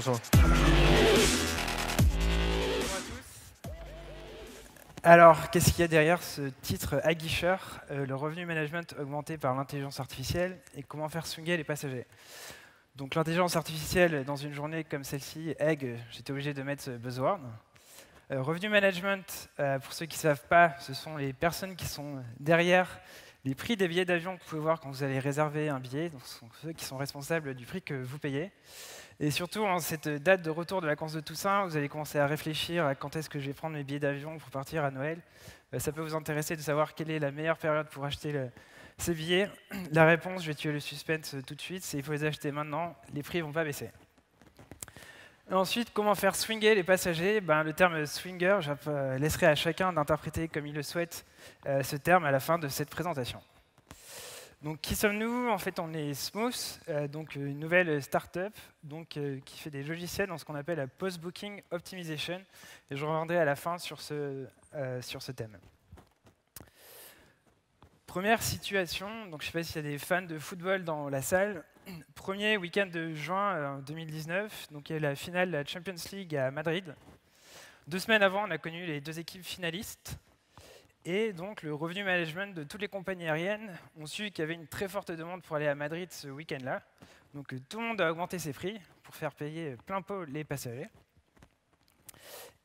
Bonjour. Alors, qu'est-ce qu'il y a derrière ce titre aguicheur, le revenu management augmenté par l'intelligence artificielle et comment faire swinguer les passagers? Donc l'intelligence artificielle, dans une journée comme celle-ci, Egg, j'étais obligé de mettre ce buzzword. Revenu management, pour ceux qui ne savent pas, ce sont les personnes qui sont derrière les prix des billets d'avion que vous pouvez voir quand vous allez réserver un billet. Donc ce sont ceux qui sont responsables du prix que vous payez. Et surtout, en cette date de retour de vacances de Toussaint, vous allez commencer à réfléchir à quand est-ce que je vais prendre mes billets d'avion pour partir à Noël. Ça peut vous intéresser de savoir quelle est la meilleure période pour acheter ces billets. La réponse, je vais tuer le suspense tout de suite, c'est qu'il faut les acheter maintenant, les prix ne vont pas baisser. Et ensuite, comment faire swinger les passagers? Le terme swinger, je laisserai à chacun d'interpréter comme il le souhaite ce terme à la fin de cette présentation. Donc, qui sommes-nous? En fait, on est Smooth, donc une nouvelle start-up qui fait des logiciels dans ce qu'on appelle la post-booking optimization. Et je reviendrai à la fin sur ce thème. Première situation, donc je ne sais pas s'il y a des fans de football dans la salle. Premier week-end de juin 2019, donc il y a eu la finale de la Champions League à Madrid. 2 semaines avant, on a connu les 2 équipes finalistes. Et donc, le revenu management de toutes les compagnies aériennes ont su qu'il y avait une très forte demande pour aller à Madrid ce week-end-là. Donc, tout le monde a augmenté ses prix pour faire payer plein pot les passagers.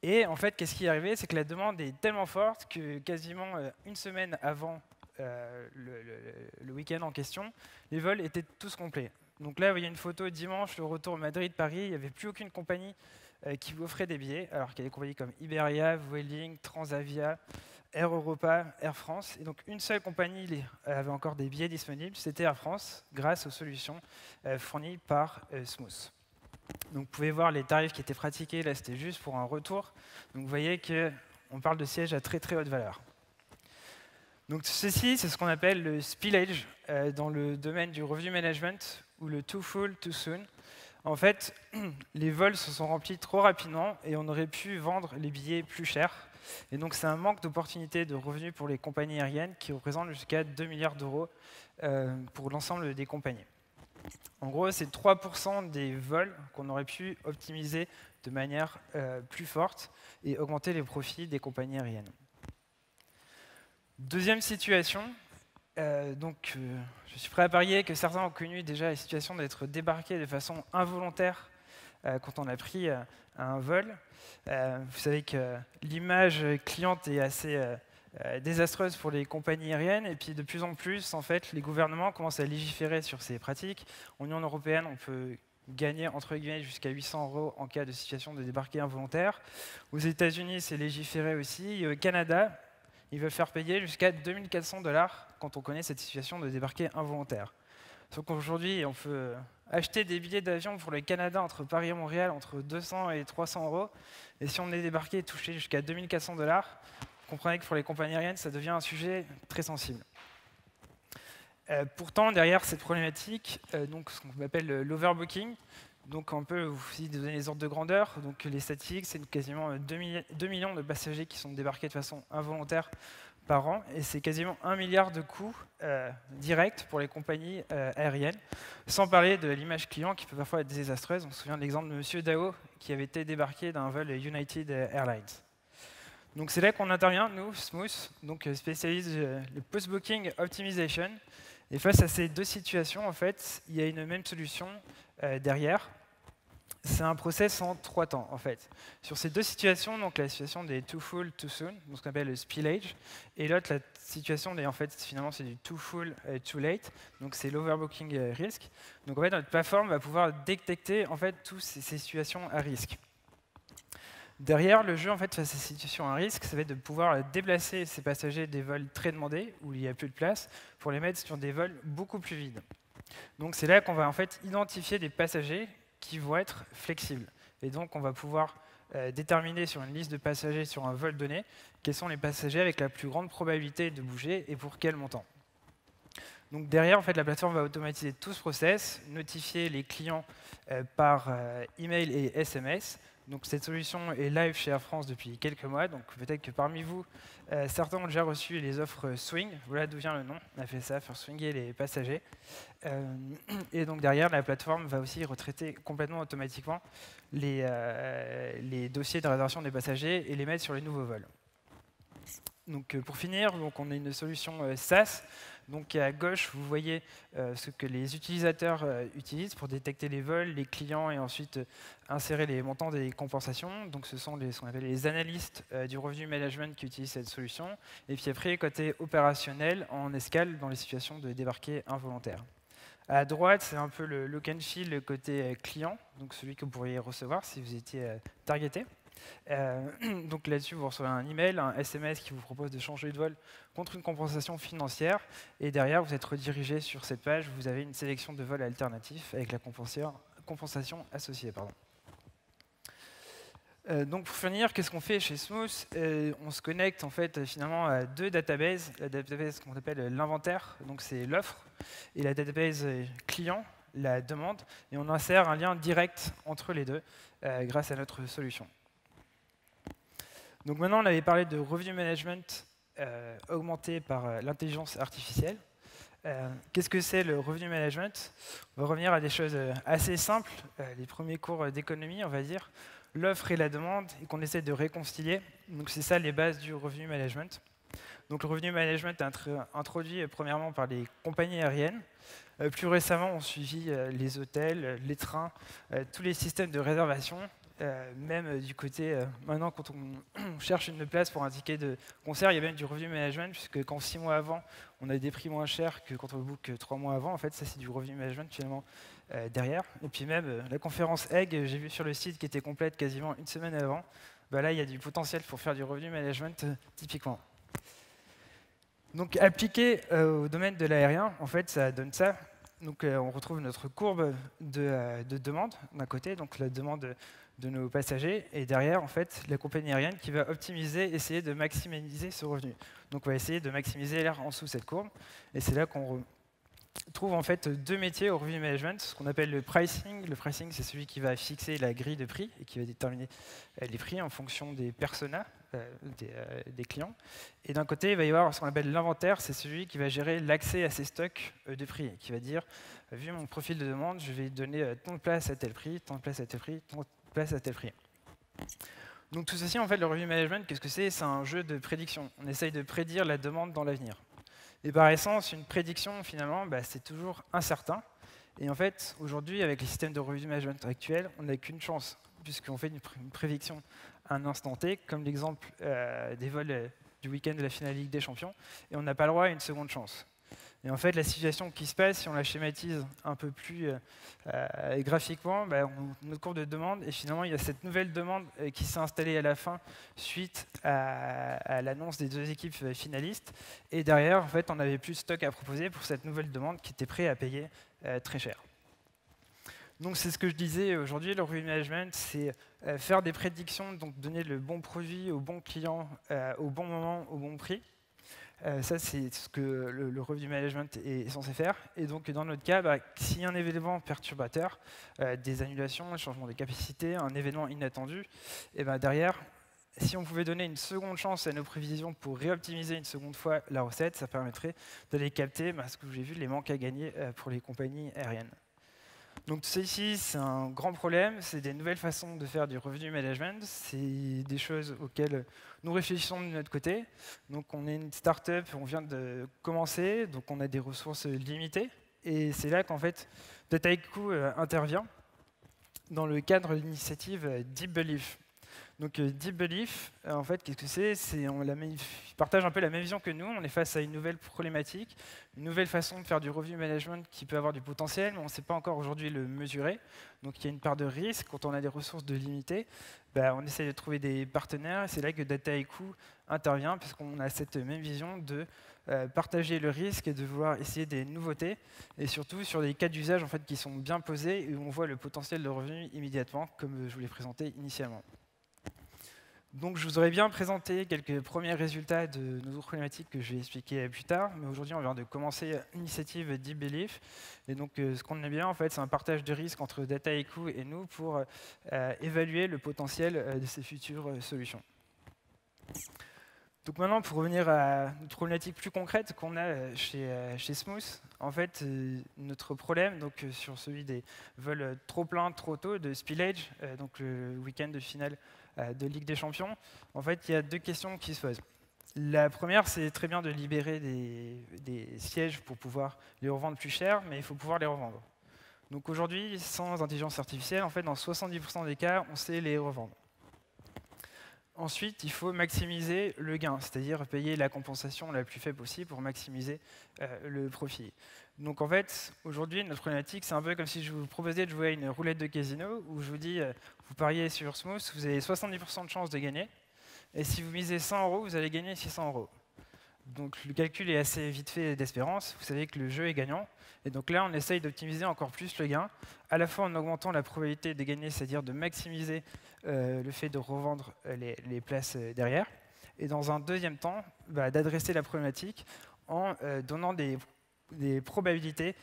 Et en fait, qu'est-ce qui est arrivé? C'est que la demande est tellement forte que quasiment une semaine avant le week-end en question, les vols étaient tous complets. Donc là, vous voyez une photo dimanche, le retour Madrid-Paris, il n'y avait plus aucune compagnie qui vous offrait des billets, alors qu'il y a des compagnies comme Iberia, Vueling, Transavia, Air Europa, Air France. Et donc une seule compagnie avait encore des billets disponibles, c'était Air France, grâce aux solutions fournies par Smooth. Donc vous pouvez voir les tarifs qui étaient pratiqués, là c'était juste pour un retour. Donc vous voyez qu'on parle de sièges à très très haute valeur. Donc ceci, c'est ce qu'on appelle le spillage dans le domaine du revenue management, ou le too full, too soon. En fait, les vols se sont remplis trop rapidement et on aurait pu vendre les billets plus chers. Et donc c'est un manque d'opportunités de revenus pour les compagnies aériennes qui représente jusqu'à 2 milliards d'euros pour l'ensemble des compagnies. En gros, c'est 3% des vols qu'on aurait pu optimiser de manière plus forte et augmenter les profits des compagnies aériennes. Deuxième situation, je suis prêt à parier que certains ont connu déjà la situation d'être débarqués de façon involontaire quand on a pris un vol. Vous savez que l'image cliente est assez désastreuse pour les compagnies aériennes, et puis de plus en plus, en fait, les gouvernements commencent à légiférer sur ces pratiques. En Union européenne, on peut gagner entre guillemets jusqu'à 800 € en cas de situation de débarqué involontaire. Aux États-Unis, c'est légiféré aussi. Et au Canada, ils veulent faire payer jusqu'à 2 400 $ quand on connaît cette situation de débarqué involontaire. Sauf qu'aujourd'hui, on peut acheter des billets d'avion pour le Canada entre Paris et Montréal entre 200 et 300 €. Et si on est débarqué et touché jusqu'à 2 400 $, vous comprenez que pour les compagnies aériennes, ça devient un sujet très sensible. Pourtant, derrière cette problématique, donc ce qu'on appelle l'overbooking, donc on peut aussi donner les ordres de grandeur. Donc les statistiques, c'est quasiment 2 millions de passagers qui sont débarqués de façon involontaire par an, et c'est quasiment 1 milliard de coûts directs pour les compagnies aériennes, sans parler de l'image client qui peut parfois être désastreuse. On se souvient de l'exemple de M. Dao qui avait été débarqué d'un vol United Airlines. Donc c'est là qu'on intervient, nous, Smooth, donc spécialise le post-booking optimization. Et face à ces 2 situations, en fait, il y a une même solution derrière. C'est un process en 3 temps, en fait. Sur ces 2 situations, donc la situation des too full, too soon, donc ce qu'on appelle le spillage, et l'autre, la situation des, en fait, finalement, c'est du too full, too late, donc c'est l'overbooking risk. Donc en fait, notre plateforme va pouvoir détecter en fait toutes ces situations à risque. Derrière, le jeu, en fait, face à ces situations à risque, ça va être de pouvoir déplacer ces passagers des vols très demandés, où il n'y a plus de place, pour les mettre sur des vols beaucoup plus vides. Donc c'est là qu'on va en fait identifier des passagers qui vont être flexibles. Et donc on va pouvoir déterminer sur une liste de passagers sur un vol donné quels sont les passagers avec la plus grande probabilité de bouger et pour quel montant. Donc derrière, en fait, la plateforme va automatiser tout ce process, notifier les clients par email et SMS. Donc cette solution est live chez Air France depuis quelques mois, donc peut-être que parmi vous, certains ont déjà reçu les offres Swing. Voilà d'où vient le nom. On a fait ça, faire swinguer les passagers. Et donc derrière, la plateforme va aussi retraiter complètement automatiquement les dossiers de réservation des passagers et les mettre sur les nouveaux vols. Donc, pour finir, donc, on a une solution SaaS. Donc, à gauche, vous voyez ce que les utilisateurs utilisent pour détecter les vols, les clients et ensuite insérer les montants des compensations. Donc, ce sont ce qu'on appelle les analystes du revenu management qui utilisent cette solution. Et puis après, côté opérationnel, en escale dans les situations de débarquer involontaire. À droite, c'est un peu le look and feel, le côté client, donc celui que vous pourriez recevoir si vous étiez targeté. Donc là-dessus, vous recevez un email, un SMS qui vous propose de changer de vol contre une compensation financière. Et derrière, vous êtes redirigé sur cette page. Vous avez une sélection de vols alternatifs avec la compensation associée. Donc pour finir, qu'est-ce qu'on fait chez Smooth? On se connecte en fait finalement à deux databases. La database qu'on appelle l'inventaire, donc c'est l'offre, et la database client, la demande. Et on insère un lien direct entre les deux grâce à notre solution. Donc maintenant, on avait parlé de revenu management augmenté par l'intelligence artificielle. Qu'est-ce que c'est le revenu management? On va revenir à des choses assez simples, les premiers cours d'économie, on va dire. L'offre et la demande, et qu'on essaie de réconcilier. Donc c'est ça les bases du revenu management. Donc le revenu management est introduit premièrement par les compagnies aériennes. Plus récemment, on suivi les hôtels, les trains, tous les systèmes de réservation. Même du côté, maintenant quand on cherche une place pour un ticket de concert, il y a même du revenu management, puisque quand 6 mois avant, on a des prix moins chers que quand on book 3 mois avant, en fait, ça c'est du revenu management finalement derrière. Et puis même la conférence Egg, j'ai vu sur le site qui était complète quasiment une semaine avant, bah là il y a du potentiel pour faire du revenu management typiquement. Donc appliqué au domaine de l'aérien, en fait ça donne ça. Donc on retrouve notre courbe de demande d'un côté, donc la demande de nos passagers, et derrière, en fait, la compagnie aérienne qui va optimiser, essayer de maximiser ce revenu. Donc on va essayer de maximiser l'air en dessous de cette courbe, et c'est là qu'on trouve en fait deux métiers au revenu management, ce qu'on appelle le pricing. Le pricing, c'est celui qui va fixer la grille de prix et qui va déterminer les prix en fonction des personas des clients. Et d'un côté, il va y avoir ce qu'on appelle l'inventaire, c'est celui qui va gérer l'accès à ces stocks de prix, qui va dire, vu mon profil de demande, je vais donner tant de place à tel prix, tant de place à tel prix, tant de place à tel prix. Donc tout ceci, en fait, le revenu management, qu'est-ce que c'est? C'est un jeu de prédiction. On essaye de prédire la demande dans l'avenir. Et par essence, une prédiction, finalement, c'est toujours incertain. Et en fait, aujourd'hui, avec les systèmes de revenu management actuels, on n'a qu'une chance, puisqu'on fait une prédiction à un instant T, comme l'exemple des vols du week-end de la finale Ligue des Champions, et on n'a pas le droit à une seconde chance. Et en fait, la situation qui se passe, si on la schématise un peu plus graphiquement, notre courbe de demande, et finalement, il y a cette nouvelle demande qui s'est installée à la fin suite à l'annonce des deux équipes finalistes. Et derrière, en fait, on n'avait plus de stock à proposer pour cette nouvelle demande qui était prêt à payer très cher. Donc c'est ce que je disais aujourd'hui, le revenu management, c'est faire des prédictions, donc donner le bon produit au bon client, au bon moment, au bon prix. Ça, c'est ce que le revenu management est censé faire. Et donc, dans notre cas, s'il y a un événement perturbateur, des annulations, un changement de capacité, un événement inattendu, et derrière, si on pouvait donner une seconde chance à nos prévisions pour réoptimiser une seconde fois la recette, ça permettrait d'aller capter ce que j'ai vu, les manques à gagner pour les compagnies aériennes. Donc tout ça ici, c'est un grand problème, c'est des nouvelles façons de faire du revenu management, c'est des choses auxquelles nous réfléchissons de notre côté. Donc on est une start-up, on vient de commencer, donc on a des ressources limitées, et c'est là qu'en fait Dataiku intervient dans le cadre de l'initiative Deep Belief. Donc Deep Belief, en fait, qu'est-ce que c'est? Ils partagent un peu la même vision que nous. On est face à une nouvelle problématique, une nouvelle façon de faire du revenu management qui peut avoir du potentiel, mais on ne sait pas encore aujourd'hui le mesurer. Donc il y a une part de risque. Quand on a des ressources limitées, on essaie de trouver des partenaires. Et c'est là que Dataiku intervient, parce qu'on a cette même vision de partager le risque et de vouloir essayer des nouveautés, et surtout sur des cas d'usage en fait, qui sont bien posés et où on voit le potentiel de revenu immédiatement, comme je vous l'ai présenté initialement. Donc je vous aurais bien présenté quelques premiers résultats de nos autres problématiques que je vais expliquer plus tard, mais aujourd'hui on vient de commencer l'initiative Deep Belief. Et donc ce qu'on aime bien en fait, c'est un partage de risques entre Dataiku et nous pour évaluer le potentiel de ces futures solutions. Donc maintenant, pour revenir à une problématique plus concrète qu'on a chez Smooth, en fait, notre problème, donc sur celui des vols trop pleins, trop tôt, de spillage, donc le week-end de finale de Ligue des Champions, en fait, il y a deux questions qui se posent. La première, c'est très bien de libérer des sièges pour pouvoir les revendre plus cher, mais il faut pouvoir les revendre. Donc aujourd'hui, sans intelligence artificielle, en fait, dans 70% des cas, on sait les revendre. Ensuite, il faut maximiser le gain, c'est-à-dire payer la compensation la plus faible possible pour maximiser le profit. Donc en fait, aujourd'hui, notre problématique, c'est un peu comme si je vous proposais de jouer à une roulette de casino, où je vous dis, vous pariez sur Smooth, vous avez 70% de chance de gagner, et si vous misez 100 €, vous allez gagner 600 €. Donc le calcul est assez vite fait d'espérance, vous savez que le jeu est gagnant, et donc là on essaye d'optimiser encore plus le gain, à la fois en augmentant la probabilité de gagner, c'est-à-dire de maximiser le fait de revendre les places derrière, et dans un deuxième temps, d'adresser la problématique en donnant des probabilités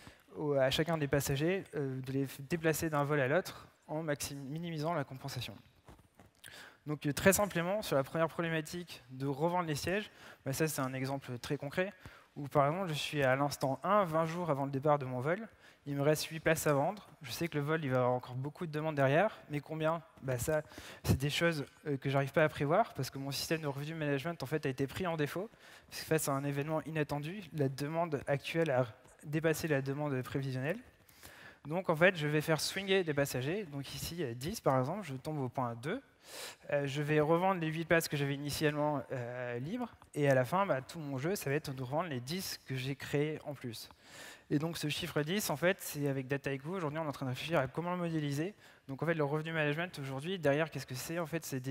à chacun des passagers de les déplacer d'un vol à l'autre en minimisant la compensation. Donc très simplement, sur la première problématique de revendre les sièges, ça c'est un exemple très concret, où par exemple je suis à l'instant 1, 20 jours avant le départ de mon vol, il me reste 8 places à vendre, je sais que le vol il va avoir encore beaucoup de demandes derrière, mais combien? Ça, c'est des choses que j'arrive pas à prévoir, parce que mon système de revenue management en fait, a été pris en défaut, parce que face à un événement inattendu, la demande actuelle a dépassé la demande prévisionnelle. Donc en fait, je vais faire swinger des passagers, donc ici 10 par exemple, je tombe au point 2, je vais revendre les 8 places que j'avais initialement libres, et à la fin, tout mon jeu, ça va être de revendre les 10 que j'ai créés en plus. Et donc ce chiffre 10, en fait, c'est avec Dataiku, aujourd'hui on est en train de réfléchir à comment le modéliser. Donc en fait, le revenu management aujourd'hui, derrière, qu'est-ce que c'est? En fait, c'est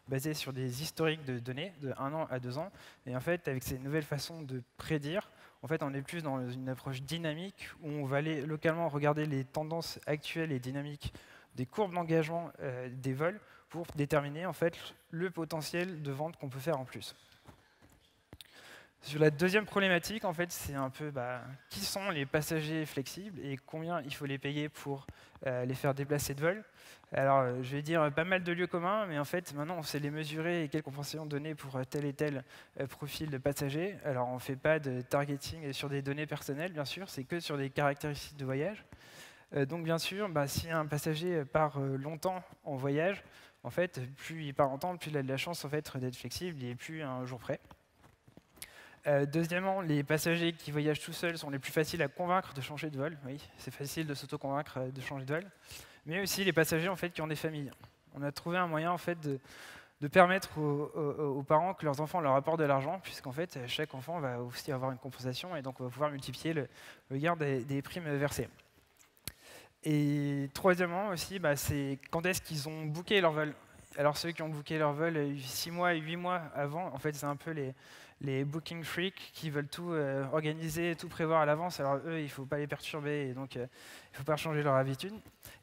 basé sur des historiques de données de 1 an à 2 ans. Et en fait, avec ces nouvelles façons de prédire, en fait, on est plus dans une approche dynamique où on va aller localement regarder les tendances actuelles et dynamiques des courbes d'engagement des vols pour déterminer en fait le potentiel de vente qu'on peut faire en plus. Sur la deuxième problématique, en fait, c'est un peu qui sont les passagers flexibles et combien il faut les payer pour les faire déplacer de vol. Alors, je vais dire pas mal de lieux communs, mais en fait, maintenant, on sait les mesurer et quelles compensations donner pour tel et tel profil de passagers. Alors, on ne fait pas de targeting sur des données personnelles, bien sûr, c'est que sur des caractéristiques de voyage. Donc, bien sûr, si un passager part longtemps en voyage, en fait, plus il part longtemps, plus il a de la chance en fait, d'être flexible, il n'est plus à un jour près. Deuxièmement, les passagers qui voyagent tout seuls sont les plus faciles à convaincre de changer de vol. Oui, c'est facile de s'auto-convaincre de changer de vol. Mais aussi les passagers en fait, qui ont des familles. On a trouvé un moyen en fait, de permettre aux parents que leurs enfants leur apportent de l'argent, puisqu'en fait, chaque enfant va aussi avoir une compensation et donc on va pouvoir multiplier le gain des primes versées. Et troisièmement aussi, c'est quand est-ce qu'ils ont booké leur vol. Alors ceux qui ont booké leur vol 6 mois et 8 mois avant, en fait, c'est un peu les booking freaks qui veulent tout organiser, tout prévoir à l'avance. Alors eux, il ne faut pas les perturber, et donc il ne faut pas changer leur habitude.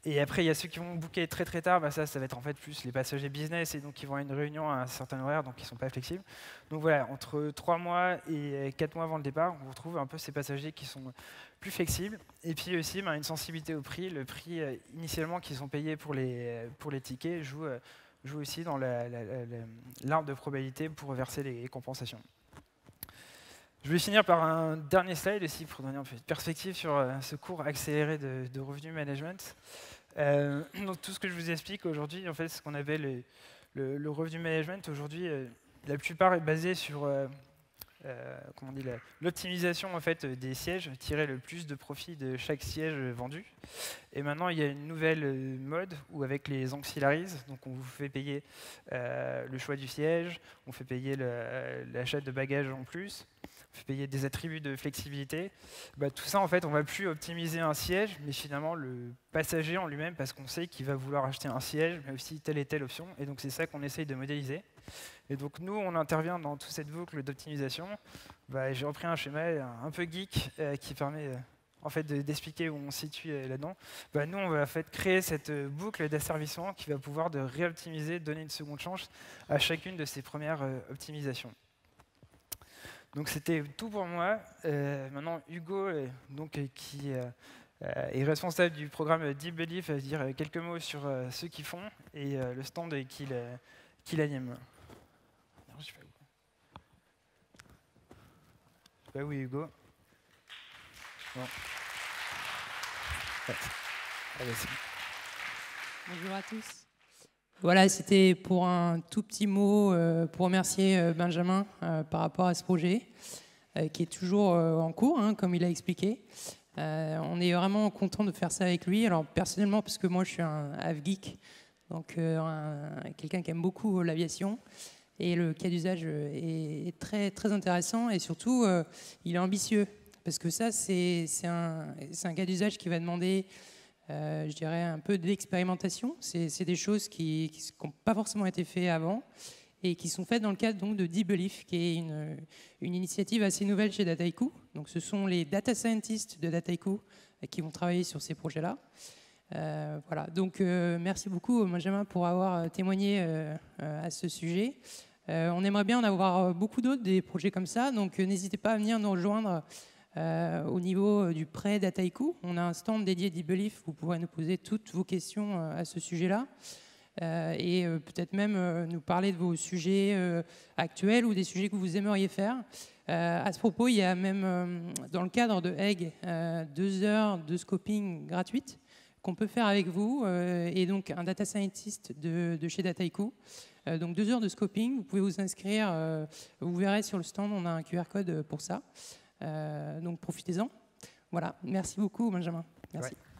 Et après, il y a ceux qui vont booker très très tard, ça va être en fait plus les passagers business, et donc ils vont à une réunion à un certain horaire, donc ils ne sont pas flexibles. Donc voilà, entre 3 mois et 4 mois avant le départ, on retrouve un peu ces passagers qui sont plus flexibles. Et puis aussi, une sensibilité au prix. Le prix initialement qu'ils ont payé pour les tickets joue aussi dans l'arbre de probabilité pour verser les compensations. Je vais finir par un dernier slide aussi pour donner un peu de perspective sur ce cours accéléré de revenu management. Donc tout ce que je vous explique aujourd'hui, en fait, ce qu'on appelle le revenu management aujourd'hui, la plupart est basé sur l'optimisation en fait, des sièges, tirer le plus de profit de chaque siège vendu. Et maintenant, il y a une nouvelle mode où avec les ancillaries, donc on vous fait payer le choix du siège, on fait payer l'achat de bagages en plus, on fait payer des attributs de flexibilité. Tout ça, en fait, on ne va plus optimiser un siège, mais finalement le passager en lui-même, parce qu'on sait qu'il va vouloir acheter un siège, mais aussi telle et telle option. Et donc c'est ça qu'on essaye de modéliser. Et donc nous, on intervient dans toute cette boucle d'optimisation. J'ai repris un schéma un peu geek qui permet en fait, d'expliquer où on se situe là-dedans, bah, nous, on va en fait, créer cette boucle d'asservissement qui va pouvoir de réoptimiser, donner une seconde chance à chacune de ces premières optimisations. Donc c'était tout pour moi. Maintenant, Hugo, qui est responsable du programme Deep Belief, va dire quelques mots sur ce qu'ils font et le stand qu'il anime. Non, je sais pas où. Bah oui, Hugo. Bon. Ouais. Allez, c'est bon. Bonjour à tous. Voilà, c'était pour un tout petit mot pour remercier Benjamin par rapport à ce projet qui est toujours en cours, hein, comme il a expliqué. On est vraiment content de faire ça avec lui. Alors personnellement, parce que moi je suis un av-geek, donc quelqu'un qui aime beaucoup l'aviation. Et le cas d'usage est très, très intéressant et surtout, il est ambitieux. Parce que ça, c'est un cas d'usage qui va demander, je dirais, un peu d'expérimentation. C'est des choses qui n'ont pas forcément été faites avant et qui sont faites dans le cadre donc, de Deep Belief, qui est une initiative assez nouvelle chez Dataiku. Donc, ce sont les data scientists de Dataiku qui vont travailler sur ces projets-là. Voilà, donc merci beaucoup Benjamin pour avoir témoigné à ce sujet. On aimerait bien en avoir beaucoup d'autres, des projets comme ça, donc n'hésitez pas à venir nous rejoindre au niveau du prêt Dataiku. On a un stand dédié Deep Belief, vous pourrez nous poser toutes vos questions à ce sujet-là. Et peut-être même nous parler de vos sujets actuels ou des sujets que vous aimeriez faire. À ce propos, il y a même dans le cadre de Egg 2 heures de scoping gratuite qu'on peut faire avec vous et donc un data scientist de chez Dataiku. Donc 2 heures de scoping, vous pouvez vous inscrire, vous verrez sur le stand, on a un QR code pour ça. Donc profitez-en. Voilà, merci beaucoup Benjamin. Merci. Ouais.